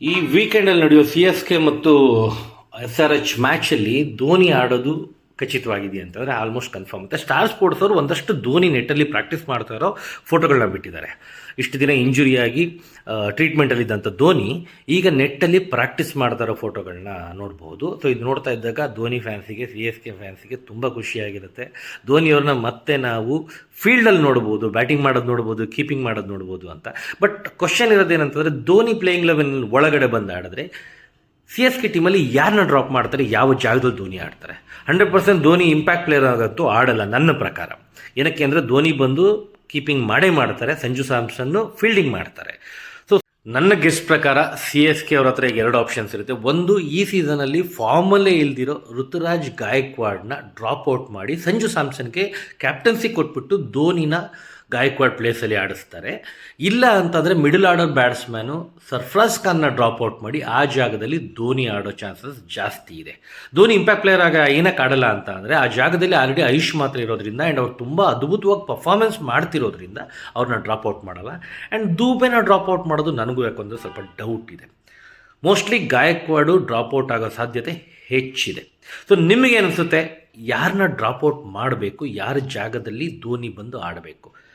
ಈ ವೀಕೆಂಡಲ್ಲಿ ನಡೆಯೋ CSK ಮತ್ತು SRH ಮ್ಯಾಚಲ್ಲಿ ಧೋನಿ ಆಡೋದು ಖಚಿತವಾಗಿದೆ ಅಂತಂದರೆ ಆಲ್ಮೋಸ್ಟ್ ಕನ್ಫರ್ಮ್. ಮತ್ತು ಸ್ಟಾರ್ ಸ್ಪೋರ್ಟ್ಸ್ ಅವರು ಒಂದಷ್ಟು ಧೋನಿ ನೆಟ್ಟಲ್ಲಿ ಪ್ರಾಕ್ಟೀಸ್ ಮಾಡ್ತಾ ಇರೋ ಫೋಟೋಗಳನ್ನ ಬಿಟ್ಟಿದ್ದಾರೆ. ಇಷ್ಟು ದಿನ ಇಂಜುರಿಯಾಗಿ ಟ್ರೀಟ್ಮೆಂಟಲ್ಲಿದ್ದಂಥ ಧೋನಿ ಈಗ ನೆಟ್ಟಲ್ಲಿ ಪ್ರಾಕ್ಟೀಸ್ ಮಾಡ್ತಾ ಇರೋ ಫೋಟೋಗಳನ್ನ ನೋಡ್ಬೋದು. ಸೊ ಇದು ನೋಡ್ತಾ ಇದ್ದಾಗ ಧೋನಿ ಫ್ಯಾನ್ಸಿಗೆ, CSK ಫ್ಯಾನ್ಸಿಗೆ ತುಂಬ ಖುಷಿಯಾಗಿರುತ್ತೆ. ಧೋನಿಯವ್ರನ್ನ ಮತ್ತೆ ನಾವು ಫೀಲ್ಡಲ್ಲಿ ನೋಡ್ಬೋದು, ಬ್ಯಾಟಿಂಗ್ ಮಾಡೋದು ನೋಡ್ಬೋದು, ಕೀಪಿಂಗ್ ಮಾಡೋದು ನೋಡ್ಬೋದು ಅಂತ. ಬಟ್ ಕ್ವಶನ್ ಇರೋದೇನಂತಂದರೆ, ಧೋನಿ ಪ್ಲೇಯಿಂಗ್ ಲೆವೆನ್ ಒಳಗಡೆ ಬಂದು ಆಡಿದ್ರೆ CSK ಟೀಮಲ್ಲಿ ಯಾರನ್ನ ಡ್ರಾಪ್ ಮಾಡ್ತಾರೆ, ಯಾವ ಜಾಗದಲ್ಲಿ ಧೋನಿ ಆಡ್ತಾರೆ? 100% ಧೋನಿ ಇಂಪ್ಯಾಕ್ಟ್ ಪ್ಲೇಯರ್ ಆಗಂತೂ ಆಡಲ್ಲ ನನ್ನ ಪ್ರಕಾರ. ಏನಕ್ಕೆ ಅಂದರೆ ಧೋನಿ ಬಂದು ಕೀಪಿಂಗ್ ಮಾಡೇ ಮಾಡ್ತಾರೆ, ಸಂಜು ಸ್ಯಾಮ್ಸನ್ನು ಫೀಲ್ಡಿಂಗ್ ಮಾಡ್ತಾರೆ. ಸೊ ನನ್ನ ಗೆಸ್ಟ್ ಪ್ರಕಾರ CSK ಅವ್ರ ಹತ್ರ ಈಗ ಎರಡು ಆಪ್ಷನ್ಸ್ ಇರುತ್ತೆ. ಒಂದು, ಈ ಸೀಸನಲ್ಲಿ ಫಾರ್ಮಲ್ಲೇ ಇಲ್ದಿರೋ ಋತುರಾಜ್ ಗಾಯಕ್ವಾಡ್ನ ಡ್ರಾಪ್ ಔಟ್ ಮಾಡಿ ಸಂಜು ಸ್ಯಾಮ್ಸನ್ಗೆ ಕ್ಯಾಪ್ಟನ್ಸಿ ಕೊಟ್ಬಿಟ್ಟು ಧೋನಿನ ಗಾಯಕ್ವಾಡ್ ಪ್ಲೇಸಲ್ಲಿ ಆಡಿಸ್ತಾರೆ. ಇಲ್ಲ ಅಂತಂದರೆ middle order batsman Sarfraz ಖಾನ್ನ drop out ಮಾಡಿ ಆ ಜಾಗದಲ್ಲಿ ಧೋನಿ ಆಡೋ ಚಾನ್ಸಸ್ ಜಾಸ್ತಿ ಇದೆ. ಧೋನಿ ಇಂಪ್ಯಾಕ್ಟ್ ಪ್ಲೇಯರ್ ಏನಕ್ಕೆ ಆಡಲ್ಲ ಅಂತ ಅಂದರೆ, ಆ ಜಾಗದಲ್ಲಿ ಆಲ್ರೆಡಿ ಐಶ್ ಮಾತ್ರ ಇರೋದ್ರಿಂದ ಆ್ಯಂಡ್ ಅವ್ರು ತುಂಬ ಅದ್ಭುತವಾಗಿ ಪರ್ಫಾರ್ಮೆನ್ಸ್ ಮಾಡ್ತಿರೋದ್ರಿಂದ ಅವ್ರನ್ನ ಡ್ರಾಪ್ ಔಟ್ ಮಾಡಲ್ಲ. ಆ್ಯಂಡ್ ದೂಬೆನ ಡ್ರಾಪ್ ಔಟ್ ಮಾಡೋದು ನನಗೂ ಯಾಕಂದರೆ ಸ್ವಲ್ಪ ಡೌಟ್ ಇದೆ. ಮೋಸ್ಟ್ಲಿ ಗಾಯಕ್ವಾಡು ಡ್ರಾಪ್ ಔಟ್ ಆಗೋ ಸಾಧ್ಯತೆ ಹೆಚ್ಚಿದೆ. ಸೊ ನಿಮಗೇನಿಸುತ್ತೆ, ಯಾರನ್ನ ಡ್ರಾಪ್ ಔಟ್ ಮಾಡಬೇಕು, ಯಾರ ಜಾಗದಲ್ಲಿ ಧೋನಿ ಬಂದು ಆಡಬೇಕು?